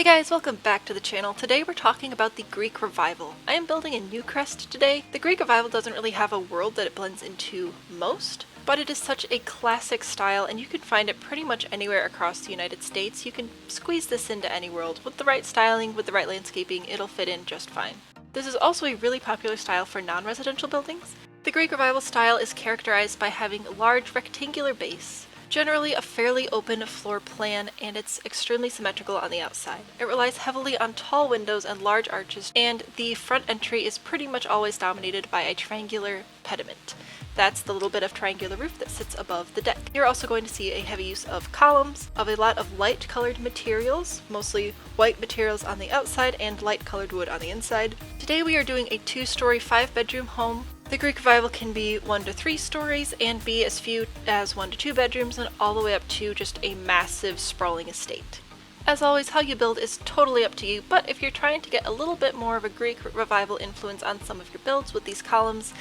Hey guys, welcome back to the channel. Today we're talking about the Greek Revival. I am building in Newcrest today. The Greek Revival doesn't really have a world that it blends into most, but it is such a classic style and you can find it pretty much anywhere across the United States. You can squeeze this into any world. With the right styling, with the right landscaping, it'll fit in just fine. This is also a really popular style for non-residential buildings. The Greek Revival style is characterized by having a large rectangular base, generally a fairly open floor plan, and it's extremely symmetrical on the outside. It relies heavily on tall windows and large arches, and the front entry is pretty much always dominated by a triangular pediment. That's the little bit of triangular roof that sits above the deck. You're also going to see a heavy use of columns, of a lot of light colored materials, mostly white materials on the outside and light colored wood on the inside. Today we are doing a 2-story 5-bedroom home. The Greek Revival can be 1 to 3 stories and be as few as 1 to 2 bedrooms and all the way up to just a massive sprawling estate. As always, how you build is totally up to you, but if you're trying to get a little bit more of a Greek Revival influence on some of your builds with these columns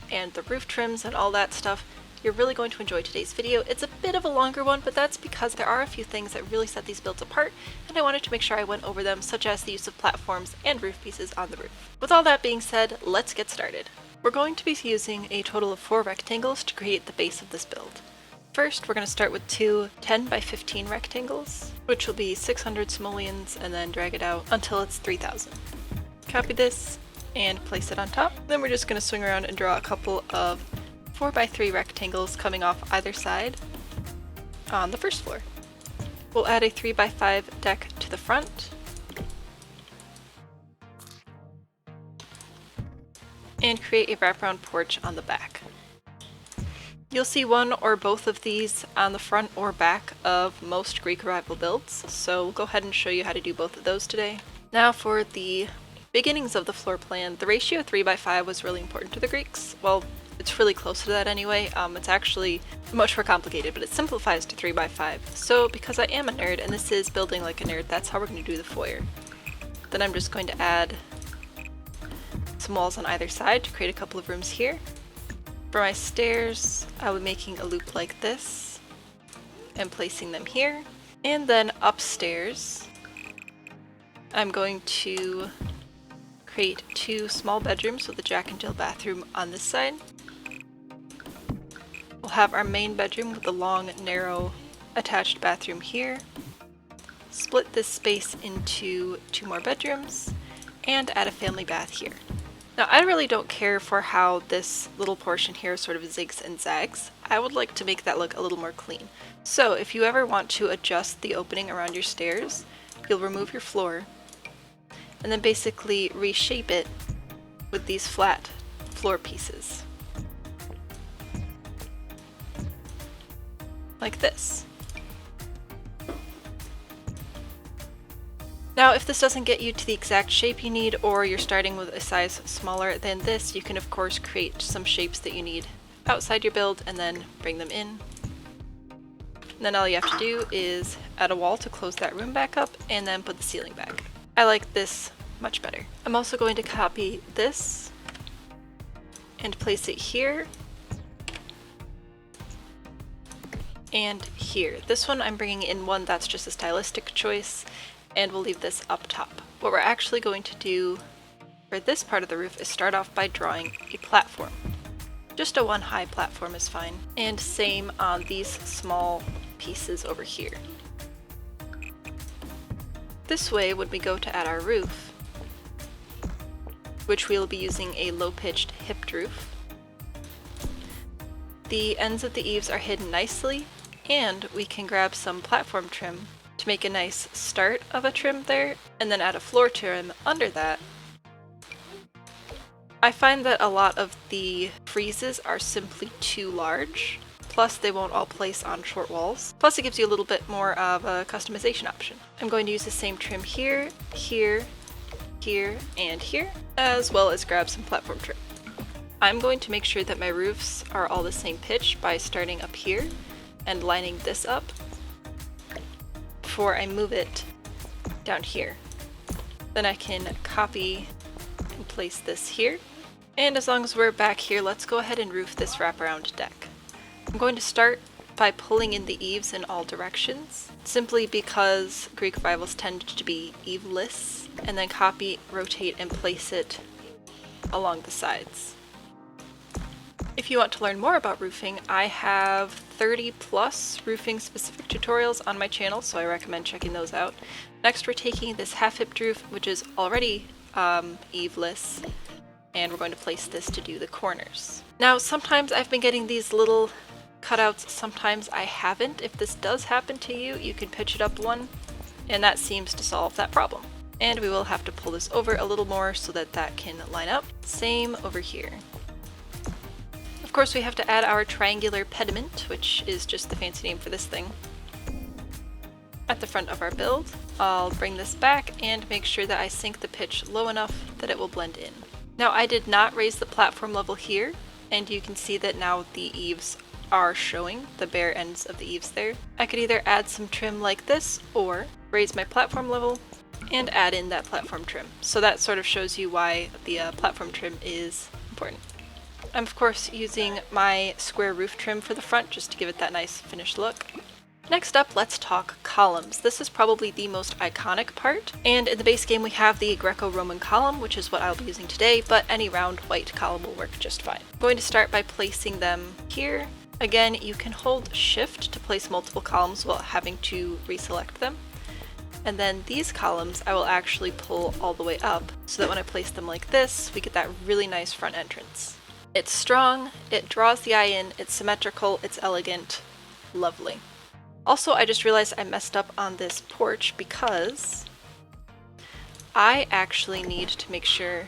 and the roof trims and all that stuff, you're really going to enjoy today's video. It's a bit of a longer one, but that's because there are a few things that really set these builds apart, and I wanted to make sure I went over them, such as the use of platforms and roof pieces on the roof. With all that being said, let's get started. We're going to be using a total of 4 rectangles to create the base of this build. First, we're going to start with 2 10 by 15 rectangles, which will be 600 simoleons, and then drag it out until it's 3000. Copy this and place it on top. Then we're just going to swing around and draw a couple of 4 by 3 rectangles coming off either side on the first floor. We'll add a 3 by 5 deck to the front, and create a wraparound porch on the back. You'll see one or both of these on the front or back of most Greek Revival builds, so we'll go ahead and show you how to do both of those today. Now for the beginnings of the floor plan, the ratio 3 by 5 was really important to the Greeks. Well, it's really close to that anyway. It's actually much more complicated, but it simplifies to 3 by 5. So because I am a nerd and this is building like a nerd, that's how we're going to do the foyer. Then I'm just going to add some walls on either side to create a couple of rooms here. For my stairs, I'll be making a loop like this and placing them here. And then upstairs, I'm going to create 2 small bedrooms with a Jack and Jill bathroom on this side. We'll have our main bedroom with a long, narrow, attached bathroom here. Split this space into 2 more bedrooms and add a family bath here. Now, I really don't care for how this little portion here sort of zigs and zags. I would like to make that look a little more clean. So if you ever want to adjust the opening around your stairs, you'll remove your floor and then basically reshape it with these flat floor pieces. Like this. Now, if this doesn't get you to the exact shape you need, or you're starting with a size smaller than this, you can of course create some shapes that you need outside your build and then bring them in. And then all you have to do is add a wall to close that room back up and then put the ceiling back. I like this much better. I'm also going to copy this and place it here and here. This one I'm bringing in one that's just a stylistic choice, and we'll leave this up top. What we're actually going to do for this part of the roof is start off by drawing a platform. Just a 1 high platform is fine. And same on these small pieces over here. This way, when we go to add our roof, which we'll be using a low-pitched hipped roof, the ends of the eaves are hidden nicely, and we can grab some platform trim to make a nice start of a trim there, and then add a floor trim under that. I find that a lot of the friezes are simply too large, plus they won't all place on short walls. Plus it gives you a little bit more of a customization option. I'm going to use the same trim here, here, here, and here, as well as grab some platform trim. I'm going to make sure that my roofs are all the same pitch by starting up here and lining this up before I move it down here. Then I can copy and place this here. And as long as we're back here, let's go ahead and roof this wraparound deck. I'm going to start by pulling in the eaves in all directions, simply because Greek revivals tend to be eaveless, and then copy, rotate, and place it along the sides. If you want to learn more about roofing, I have 30 plus roofing specific tutorials on my channel, so I recommend checking those out. Next, we're taking this half-hipped roof, which is already eaveless, and we're going to place this to do the corners. Now, sometimes I've been getting these little cutouts, sometimes I haven't. If this does happen to you, you can pitch it up one, and that seems to solve that problem. And we will have to pull this over a little more so that that can line up. Same over here. Of course, we have to add our triangular pediment, which is just the fancy name for this thing, at the front of our build. I'll bring this back and make sure that I sink the pitch low enough that it will blend in. Now, I did not raise the platform level here, and you can see that now the eaves are showing, the bare ends of the eaves there. I could either add some trim like this, or raise my platform level and add in that platform trim. So that sort of shows you why the platform trim is important. I'm of course using my square roof trim for the front just to give it that nice finished look. Next up, let's talk columns. This is probably the most iconic part, and in the base game we have the Greco-Roman column, which is what I'll be using today, but any round white column will work just fine. I'm going to start by placing them here. Again, you can hold shift to place multiple columns without having to reselect them. And then these columns I will actually pull all the way up so that when I place them like this, we get that really nice front entrance. It's strong, it draws the eye in, it's symmetrical, it's elegant, lovely. Also, I just realized I messed up on this porch because I actually need to make sure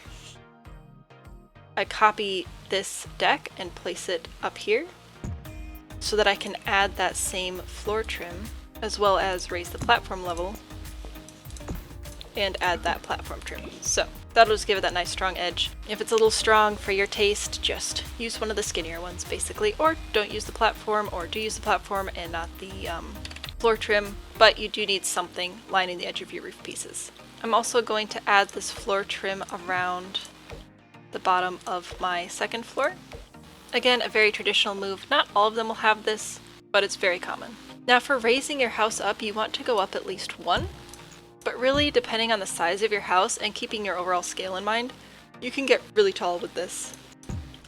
I copy this deck and place it up here so that I can add that same floor trim as well as raise the platform level and add that platform trim. So that'll just give it that nice strong edge. If it's a little strong for your taste, just use one of the skinnier ones basically, or don't use the platform, or do use the platform and not the floor trim, but you do need something lining the edge of your roof pieces. I'm also going to add this floor trim around the bottom of my second floor. Again, a very traditional move. Not all of them will have this, but it's very common. Now for raising your house up, you want to go up at least one. But really, depending on the size of your house and keeping your overall scale in mind, you can get really tall with this.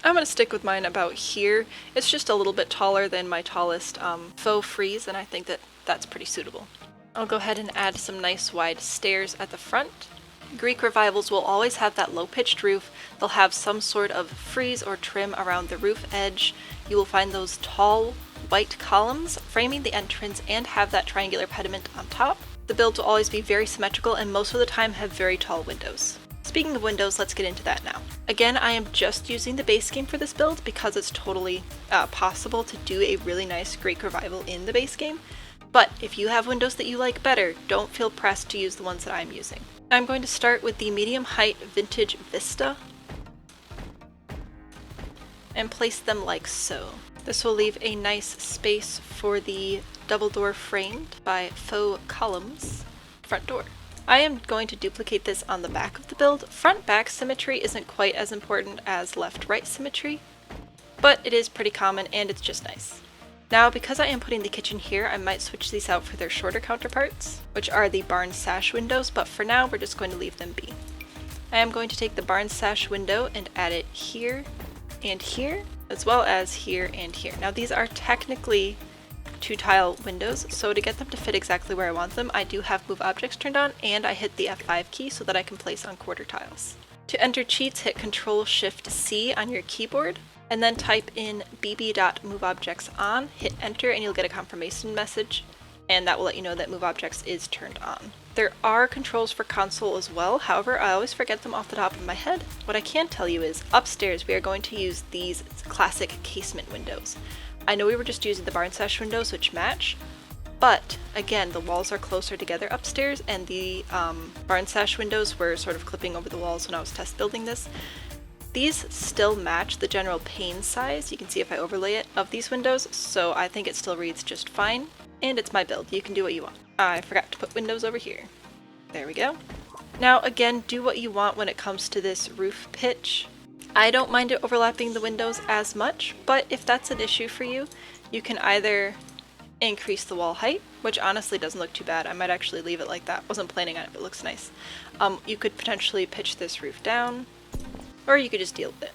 I'm going to stick with mine about here. It's just a little bit taller than my tallest faux frieze, and I think that that's pretty suitable. I'll go ahead and add some nice wide stairs at the front. Greek revivals will always have that low-pitched roof. They'll have some sort of frieze or trim around the roof edge. You will find those tall white columns framing the entrance and have that triangular pediment on top. The build will always be very symmetrical and most of the time have very tall windows. Speaking of windows, let's get into that now. Again, I am just using the base game for this build because it's totally possible to do a really nice Greek revival in the base game. But if you have windows that you like better, don't feel pressed to use the ones that I'm using. I'm going to start with the medium height Vintage Vista and place them like so. This will leave a nice space for the double door framed by faux columns front door. I am going to duplicate this on the back of the build. Front-back symmetry isn't quite as important as left-right symmetry, but it is pretty common and it's just nice. Now, because I am putting the kitchen here, I might switch these out for their shorter counterparts, which are the barn sash windows, but for now we're just going to leave them be. I am going to take the barn sash window and add it here and here, as well as here and here. Now these are technically 2-tile windows, so to get them to fit exactly where I want them, I do have move objects turned on and I hit the F5 key so that I can place on quarter tiles. To enter cheats, hit Ctrl-Shift-C on your keyboard and then type in bb.moveObjectsOn, hit enter and you'll get a confirmation message, and that will let you know that move objects is turned on. There are controls for console as well, however I always forget them off the top of my head. What I can tell you is upstairs we are going to use these classic casement windows. I know we were just using the barn sash windows which match, but again the walls are closer together upstairs and the barn sash windows were sort of clipping over the walls when I was test building this. These still match the general pane size, you can see if I overlay it, of these windows, so I think it still reads just fine, and it's my build, you can do what you want. I forgot to put windows over here. There we go. Now again, do what you want when it comes to this roof pitch. I don't mind it overlapping the windows as much, but if that's an issue for you, you can either increase the wall height, which honestly doesn't look too bad. I might actually leave it like that. Wasn't planning on it, but it looks nice. You could potentially pitch this roof down, or you could just deal with it.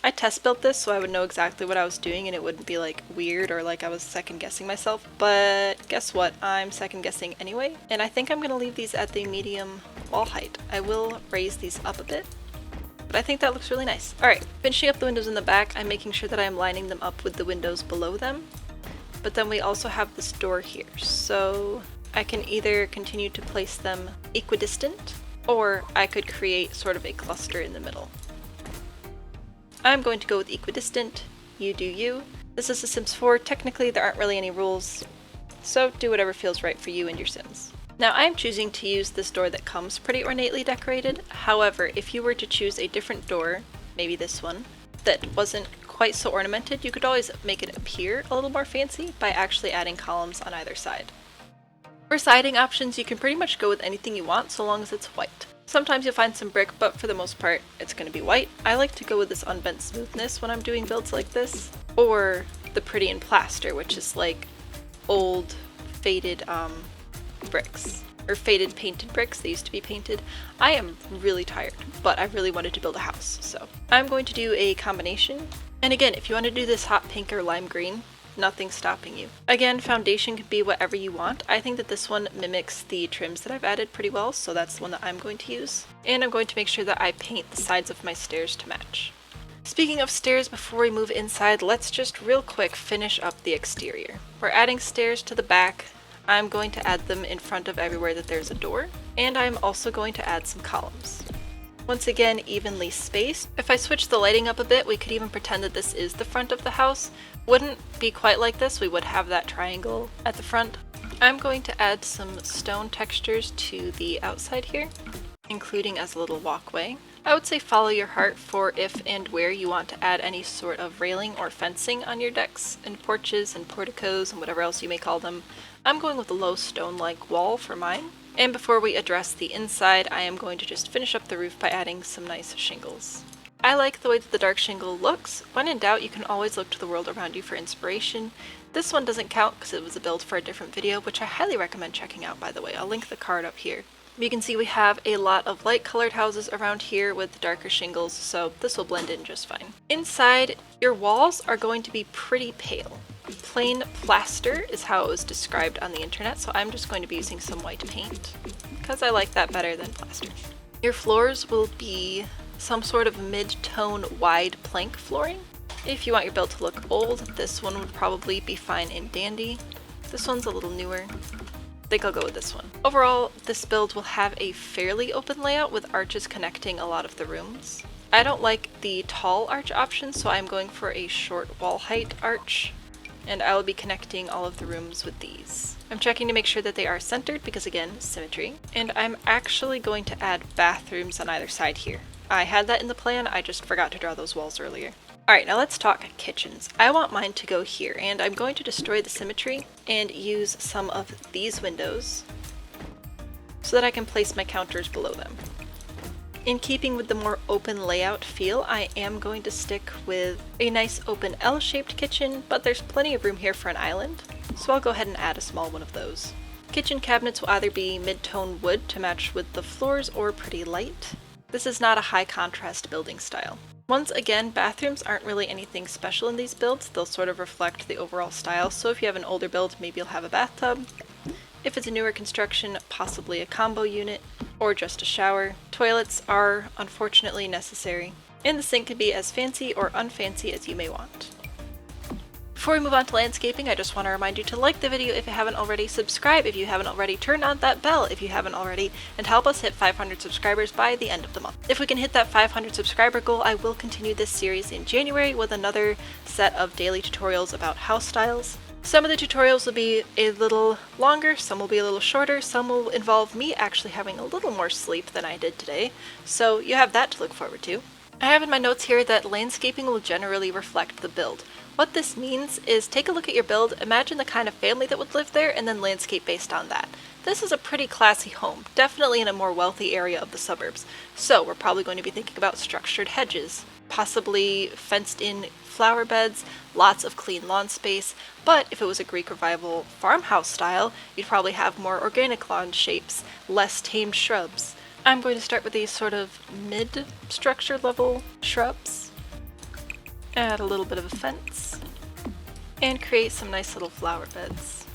I test built this so I would know exactly what I was doing and it wouldn't be like weird or like I was second guessing myself, but guess what? I'm second guessing anyway, and I think I'm gonna leave these at the medium wall height. I will raise these up a bit, but I think that looks really nice. Alright, finishing up the windows in the back, I'm making sure that I'm lining them up with the windows below them, but then we also have this door here, so I can either continue to place them equidistant, or I could create sort of a cluster in the middle. I'm going to go with equidistant, you do you. This is The Sims 4, technically there aren't really any rules, so do whatever feels right for you and your Sims. Now I'm choosing to use this door that comes pretty ornately decorated, however if you were to choose a different door, maybe this one, that wasn't quite so ornamented, you could always make it appear a little more fancy by actually adding columns on either side. For siding options, you can pretty much go with anything you want so long as it's white. Sometimes you'll find some brick, but for the most part, it's going to be white. I like to go with this unbent smoothness when I'm doing builds like this, or the pretty in plaster, which is like old, faded bricks, or faded painted bricks. They used to be painted. I am really tired, but I really wanted to build a house, so I'm going to do a combination. And again, if you want to do this hot pink or lime green, nothing's stopping you. Again, foundation can be whatever you want. I think that this one mimics the trims that I've added pretty well, so that's the one that I'm going to use. And I'm going to make sure that I paint the sides of my stairs to match. Speaking of stairs, before we move inside, let's just real quick finish up the exterior. We're adding stairs to the back. I'm going to add them in front of everywhere that there's a door, and I'm also going to add some columns. Once again, evenly spaced. If I switch the lighting up a bit, we could even pretend that this is the front of the house. Wouldn't be quite like this, we would have that triangle at the front. I'm going to add some stone textures to the outside here, including as a little walkway. I would say follow your heart for if and where you want to add any sort of railing or fencing on your decks and porches and porticos and whatever else you may call them. I'm going with a low stone-like wall for mine. And before we address the inside, I am going to just finish up the roof by adding some nice shingles. I like the way that the dark shingle looks. When in doubt, you can always look to the world around you for inspiration. This one doesn't count because it was a build for a different video, which I highly recommend checking out, by the way. I'll link the card up here. You can see we have a lot of light colored houses around here with darker shingles, so this will blend in just fine. Inside, your walls are going to be pretty pale. Plain plaster is how it was described on the internet, so I'm just going to be using some white paint because I like that better than plaster. Your floors will be some sort of mid-tone wide plank flooring. If you want your build to look old, this one would probably be fine and dandy. This one's a little newer. I think I'll go with this one. Overall, this build will have a fairly open layout with arches connecting a lot of the rooms. I don't like the tall arch option, so I'm going for a short wall height arch, and I will be connecting all of the rooms with these. I'm checking to make sure that they are centered because, again, symmetry. And I'm actually going to add bathrooms on either side here. I had that in the plan, I just forgot to draw those walls earlier. Alright, now let's talk kitchens. I want mine to go here, and I'm going to destroy the symmetry and use some of these windows so that I can place my counters below them. In keeping with the more open layout feel, I am going to stick with a nice open L-shaped kitchen, but there's plenty of room here for an island, so I'll go ahead and add a small one of those. Kitchen cabinets will either be mid-tone wood to match with the floors or pretty light. This is not a high contrast building style. Once again, bathrooms aren't really anything special in these builds, they'll sort of reflect the overall style, so if you have an older build, maybe you'll have a bathtub. If it's a newer construction, possibly a combo unit, or just a shower. Toilets are unfortunately necessary, and the sink can be as fancy or unfancy as you may want. Before we move on to landscaping, I just want to remind you to like the video if you haven't already, subscribe if you haven't already, turn on that bell if you haven't already, and help us hit 500 subscribers by the end of the month. If we can hit that 500 subscriber goal, I will continue this series in January with another set of daily tutorials about house styles. Some of the tutorials will be a little longer, some will be a little shorter, some will involve me actually having a little more sleep than I did today, so you have that to look forward to. I have in my notes here that landscaping will generally reflect the build. What this means is take a look at your build, imagine the kind of family that would live there, and then landscape based on that. This is a pretty classy home, definitely in a more wealthy area of the suburbs. So we're probably going to be thinking about structured hedges, possibly fenced-in flower beds, lots of clean lawn space, but if it was a Greek Revival farmhouse style, you'd probably have more organic lawn shapes, less tamed shrubs. I'm going to start with these sort of mid-structure level shrubs, add a little bit of a fence, and create some nice little flower beds.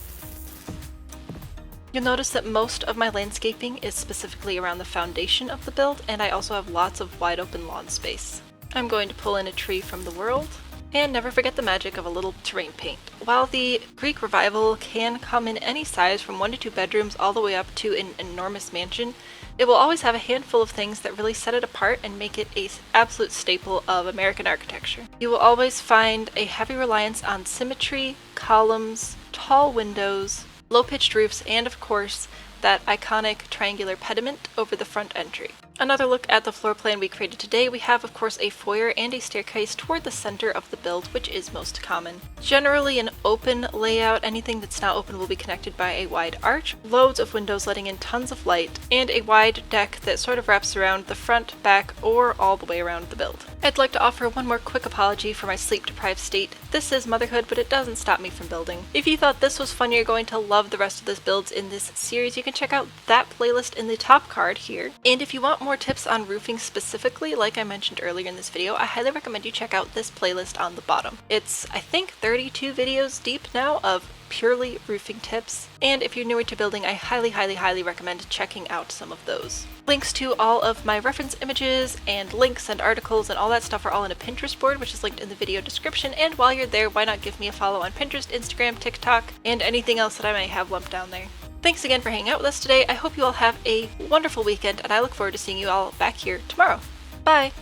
You'll notice that most of my landscaping is specifically around the foundation of the build, and I also have lots of wide open lawn space. I'm going to pull in a tree from the world, and never forget the magic of a little terrain paint. While the Greek Revival can come in any size from 1 to 2 bedrooms all the way up to an enormous mansion, it will always have a handful of things that really set it apart and make it an absolute staple of American architecture. You will always find a heavy reliance on symmetry, columns, tall windows, low-pitched roofs, and of course, that iconic triangular pediment over the front entry. Another look at the floor plan we created today, we have of course a foyer and a staircase toward the center of the build, which is most common. Generally an open layout, anything that's not open will be connected by a wide arch, loads of windows letting in tons of light, and a wide deck that sort of wraps around the front, back, or all the way around the build. I'd like to offer one more quick apology for my sleep-deprived state. This is motherhood, but it doesn't stop me from building. If you thought this was fun, you're going to love the rest of the builds in this series. You can check out that playlist in the top card here. And if you want more tips on roofing specifically, like I mentioned earlier in this video, I highly recommend you check out this playlist on the bottom. It's, I think, 32 videos deep now of purely roofing tips, and if you're newer to building, I highly recommend checking out some of those. Links to all of my reference images and links and articles and all that stuff are all in a Pinterest board, which is linked in the video description, and while you're there, why not give me a follow on Pinterest, Instagram, TikTok, and anything else that I may have lumped down there. Thanks again for hanging out with us today. I hope you all have a wonderful weekend, and I look forward to seeing you all back here tomorrow. Bye!